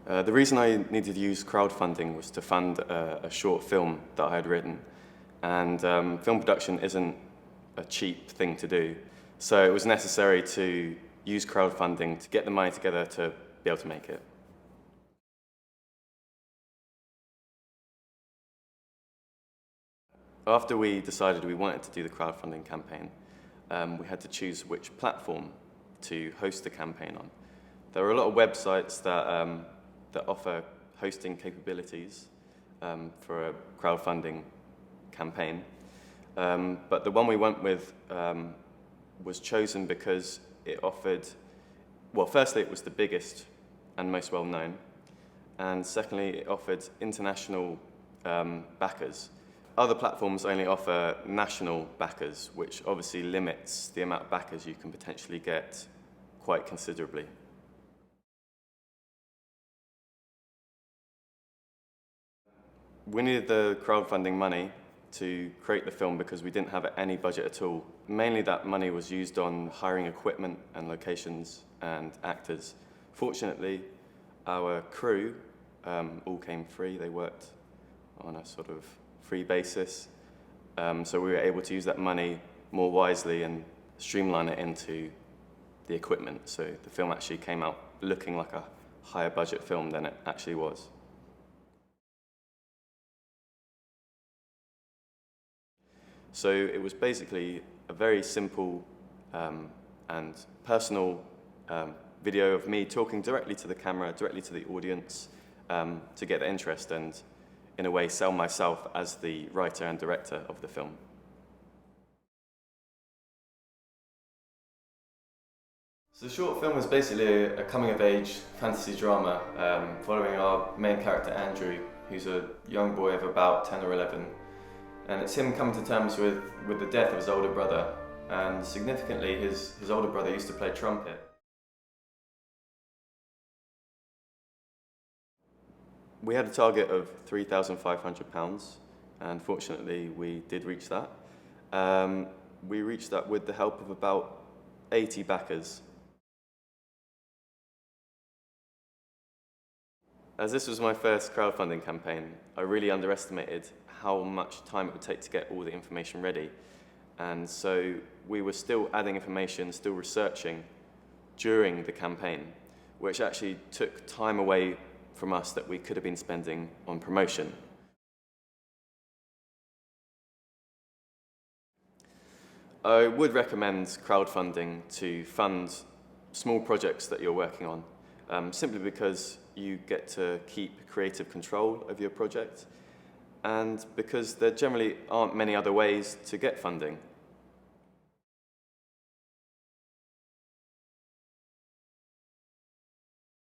The reason I needed to use crowdfunding was to fund a short film that I had written. And film production isn't a cheap thing to do. So it was necessary to use crowdfunding to get the money together to be able to make it. After we decided we wanted to do the crowdfunding campaign, we had to choose which platform to host the campaign on. There are a lot of websites that offer hosting capabilities for a crowdfunding campaign, but the one we went with was chosen because it offered, well, firstly, it was the biggest and most well-known, and secondly, it offered international backers. Other platforms only offer national backers, which obviously limits the amount of backers you can potentially get quite considerably. We needed the crowdfunding money to create the film because we didn't have any budget at all. Mainly that money was used on hiring equipment and locations and actors. Fortunately, our crew all came free. They worked on a sort of free basis. So we were able to use that money more wisely and streamline it into the equipment. So the film actually came out looking like a higher budget film than it actually was. So it was basically a very simple and personal video of me talking directly to the camera, directly to the audience to get their interest and, in a way, sell myself as the writer and director of the film. So the short film is basically a coming-of-age fantasy drama following our main character Andrew, who's a young boy of about 10 or 11. And it's him coming to terms with the death of his older brother. And significantly, his older brother used to play trumpet. We had a target of £3,500, and fortunately we did reach that. We reached that with the help of about 80 backers. As this was my first crowdfunding campaign, I really underestimated how much time it would take to get all the information ready. And so we were still adding information, still researching during the campaign, which actually took time away from us that we could have been spending on promotion. I would recommend crowdfunding to fund small projects that you're working on, simply because you get to keep creative control of your project and because there generally aren't many other ways to get funding.